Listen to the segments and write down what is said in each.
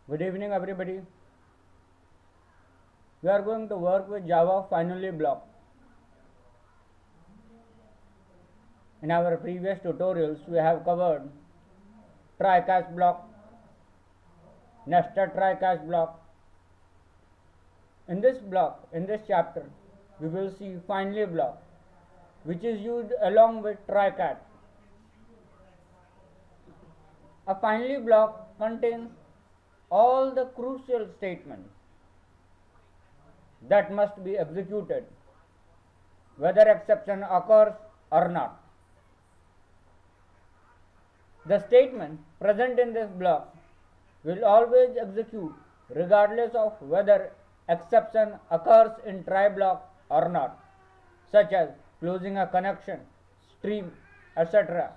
Good evening, everybody. We are going to work with Java finally block. In our previous tutorials, we have covered try catch block, nested try catch block. In this chapter, we will see finally block, which is used along with try catch. A finally block contains all the crucial statements that must be executed, whether exception occurs or not. The statement present in this block will always execute regardless of whether exception occurs in try block or not, such as closing a connection, stream, etc.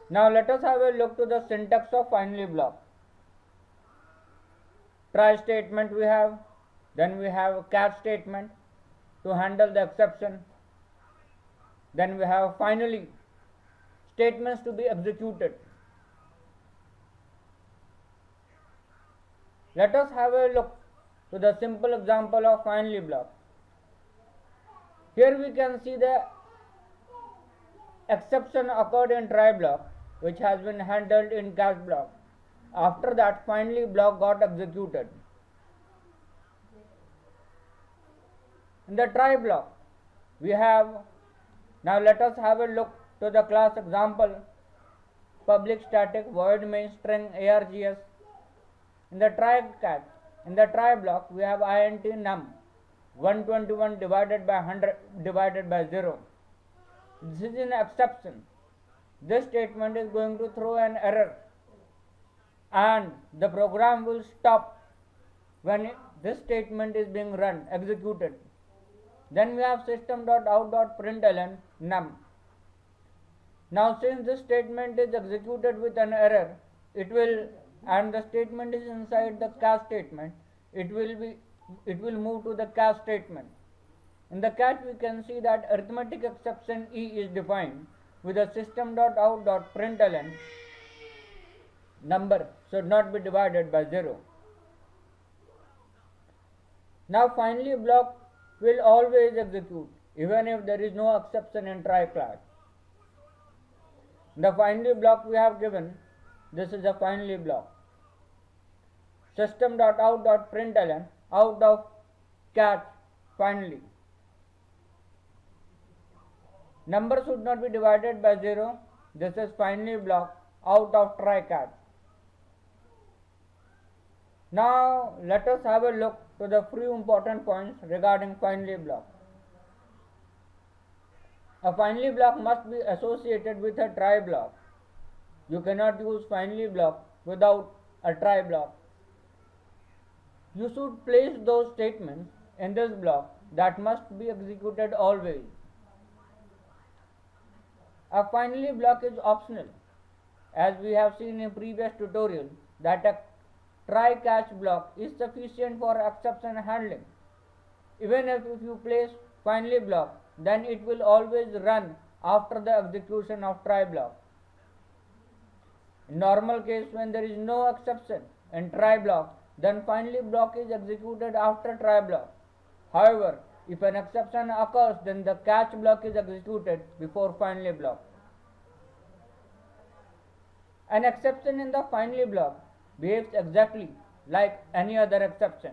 Now let us have a look to the syntax of finally block. Try statement we have, then we have catch statement to handle the exception, then we have finally statements to be executed. Let us have a look to the simple example of finally block. Here we can see the exception occurred in try block, which has been handled in catch block. After that, finally block got executed. In the try block, we have, now let us have a look to the class example, public static void main string args. In the try catch, in the try block, we have int num 121 divided by 100 divided by 0. This is an exception. This statement is going to throw an error and the program will stop when this statement is being run, executed. Then we have system.out.println num. Now since this statement is executed with an error, it will, and the statement is inside the catch statement, it will move to the catch statement. In the catch we can see that arithmetic exception E is defined with a system.out.println number should not be divided by 0. Now finally block will always execute even if there is no exception in try catch. The finally block we have given, this is a finally block. System.out.println out of catch finally. Number should not be divided by 0. This is finally block out of try catch. Now let us have a look to the few important points regarding finally block. A finally block must be associated with a try block. You cannot use finally block without a try block. You should place those statements in this block that must be executed always. A finally block is optional, as we have seen in previous tutorial that a try catch block is sufficient for exception handling. Even if you place finally block, then it will always run after the execution of try block. In normal case, when there is no exception in try block, then finally block is executed after try block. However, if an exception occurs, then the catch block is executed before finally block. An exception in the finally block behaves exactly like any other exception.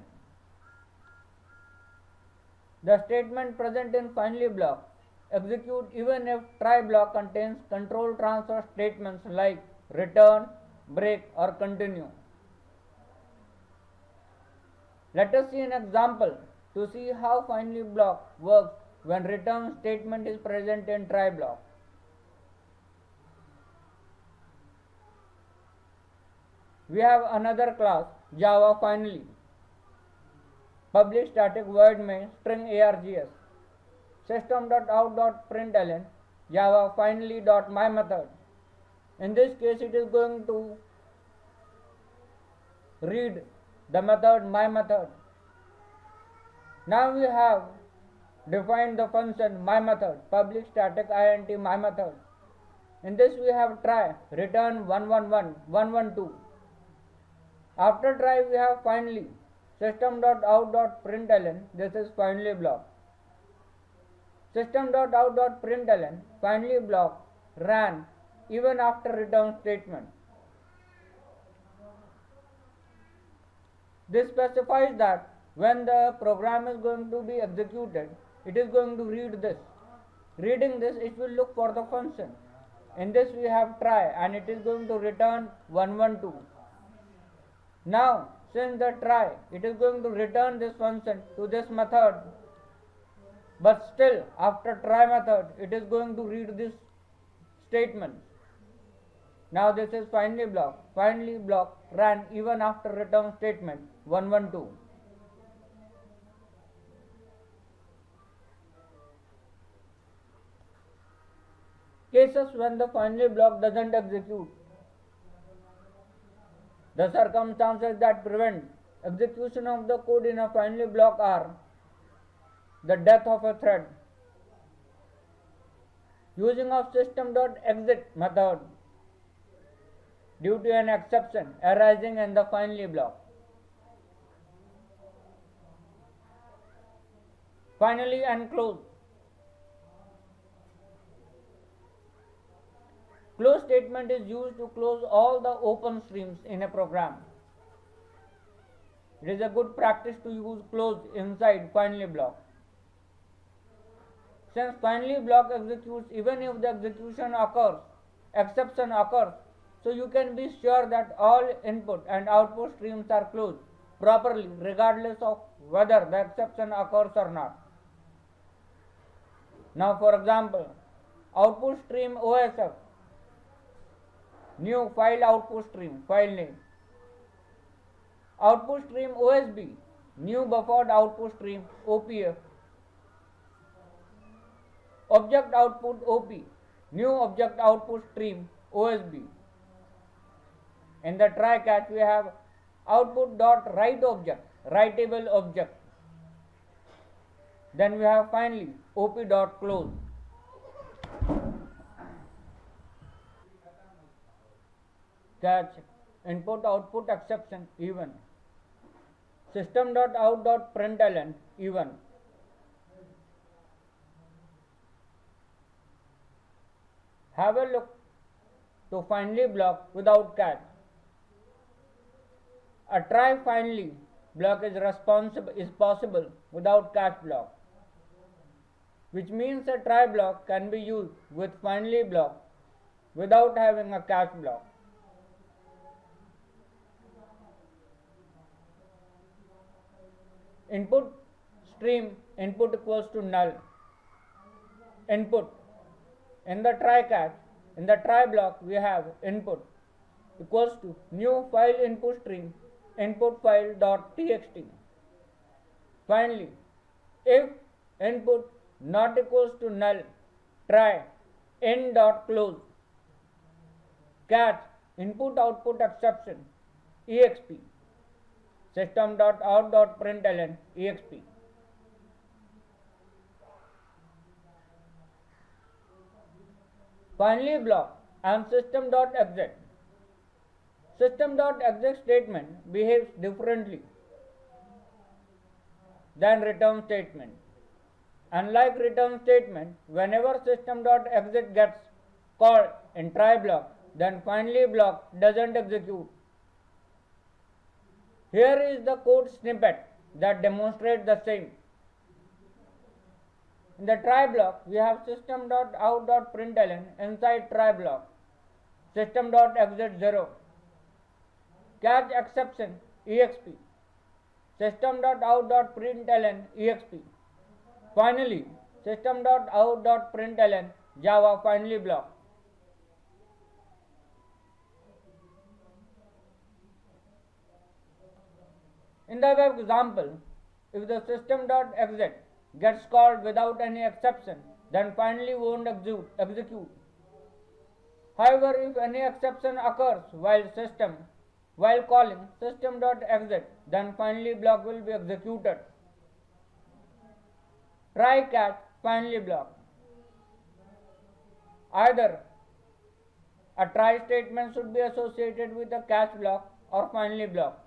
The statement present in finally block execute even if try block contains control transfer statements like return, break or continue. Let us see an example to see how finally block works when return statement is present in try block. We have another class Java finally, public static void main string args, system.out.println Java finally.myMethod. In this case it is going to read the method myMethod. Now we have defined the function myMethod, public static int myMethod. In this we have try, return 111, 112. After try we have finally system.out.println, this is finally block. System.out.println finally block ran even after return statement. This specifies that when the program is going to be executed, it is going to read this. Reading this, it will look for the function. In this we have try and it is going to return 112. Now since the try, it is going to return this function to this method, but still after try method it is going to read this statement. Now this is finally block ran even after return statement 112. Cases when the finally block doesn't execute. The circumstances that prevent execution of the code in a finally block are the death of a thread, using of system.exit method due to an exception arising in the finally block. Finally and close. Close statement is used to close all the open streams in a program. It is a good practice to use close inside finally block. Since finally block executes even if the exception occurs, so you can be sure that all input and output streams are closed properly regardless of whether the exception occurs or not. Now for example, output stream OSF, new file output stream, file name. Output stream OSB, new buffered output stream, OPF. Object output OP, new object output stream, OSB. In the try catch we have output.write object, writable object. Then we have finally op.close. Catch input output exception even. System.out.println even. Have a look to finally block without catch. A try finally block is possible without catch block, which means a try block can be used with finally block without having a catch block. Input stream input equals to null. Input in the try catch, in the try block we have input equals to new file input stream input file dot txt. Finally, if input not equals to null, try in dot close. Catch input output exception exp. System.out.println exp. Finally block and system.exit. System.exit statement behaves differently than return statement. Unlike return statement, whenever system.exit gets called in try block, then finally block doesn't execute. Here is the code snippet that demonstrates the same. In the try block, we have system.out.println inside try block, system.exit 0, catch exception exp, system.out.println exp. Finally, system.out.println Java finally block. In the above example, if the system.exit gets called without any exception, then finally won't execute. However, if any exception occurs while calling system.exit, then finally block will be executed. Try catch finally block. Either a try statement should be associated with a catch block, or finally block.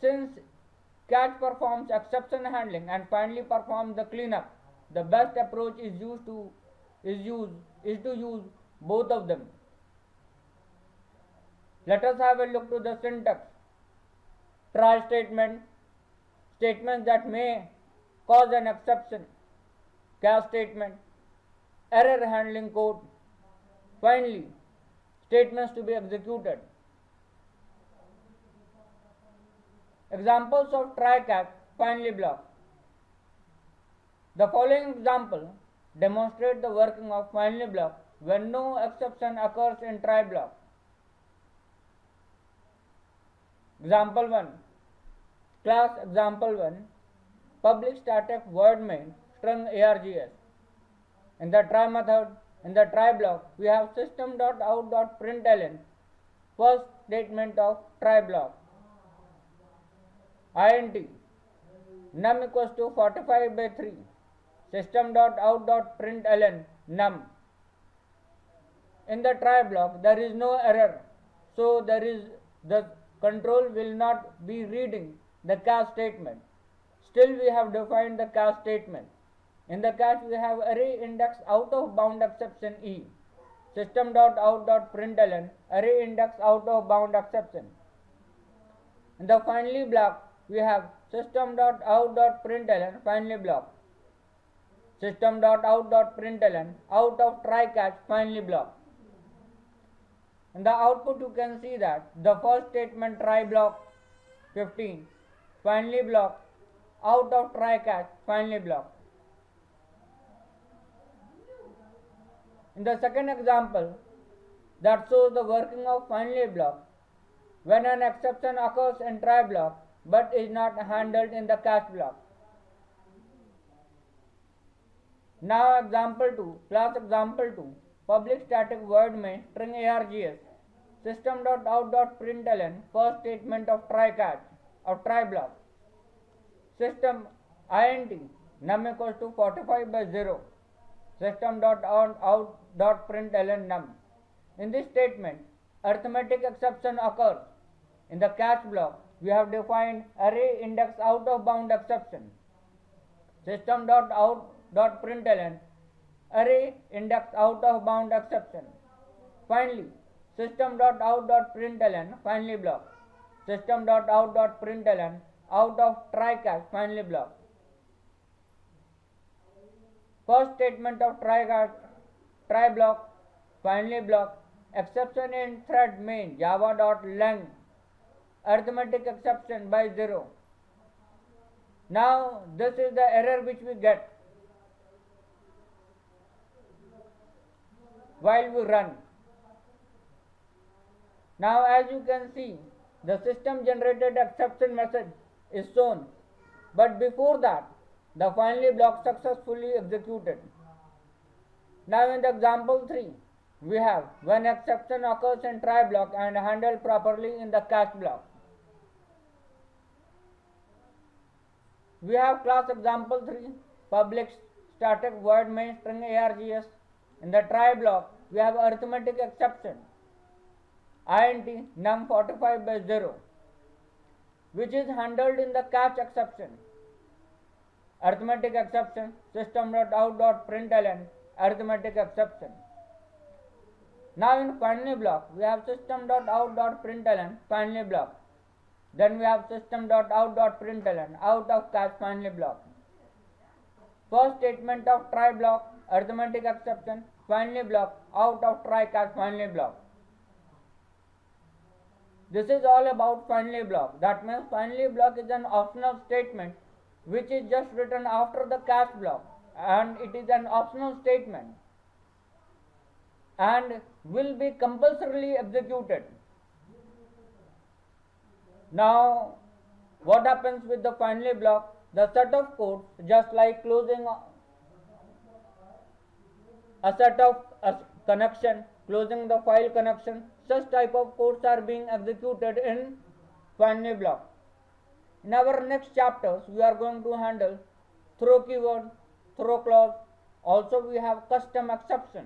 Since catch performs exception handling and finally performs the cleanup, the best approach is to use both of them. Let us have a look to the syntax. Try statement, statements that may cause an exception, catch statement, error handling code, finally statements to be executed. Examples of try catch finally block. The following example demonstrate the working of finally block when no exception occurs in try block. Example 1. Class example 1. Public static void main string args. In the try method, in the try block, we have system.out.println, first statement of try block. Int num equals to 45/3. System.out.println num. In the try block, there is no error, so the control will not be reading the catch statement. Still, we have defined the catch statement. In the catch, we have array index out of bound exception E. System.out.println array index out of bound exception. In the finally block, we have system.out.println finally block. System.out.println out of try catch finally block. In the output, you can see that the first statement try block 15, finally block out of try catch finally block. In the second example that shows the working of finally block when an exception occurs in try block but is not handled in the catch block. Now example 2, class example 2, public static void main string args, system.out.println first statement of try catch of try block. System int num equals to 45/0. System.out.println num. In this statement, arithmetic exception occurs. In the catch block, we have defined array index out of bound exception. System.out.println array index out of bound exception. Finally, system.out.println finally block. System.out.println out of try catch finally block. First statement of try block, finally block, exception in thread main java.lang, arithmetic exception by 0. Now this is the error which we get while we run. Now as you can see, the system generated exception message is shown, but before that the finally block successfully executed. Now in the example 3, we have when exception occurs in try block and handled properly in the catch block. We have class example 3, public static void main string args. In the try block, we have arithmetic exception int num 45/0, which is handled in the catch exception. Arithmetic exception, system.out.println arithmetic exception. Now in finally block, we have system.out.println finally block. Then we have system.out.println out of catch finally block. First statement of try block, arithmetic exception, finally block, out of try catch finally block. This is all about finally block. That means finally block is an optional statement which is just written after the catch block, and it is an optional statement and will be compulsorily executed. Now what happens with the finally block? The set of codes, just like closing a set of connection, closing the file connection, such type of codes are being executed in finally block. In our next chapters, we are going to handle throw keyword, throw clause. Also we have custom exception.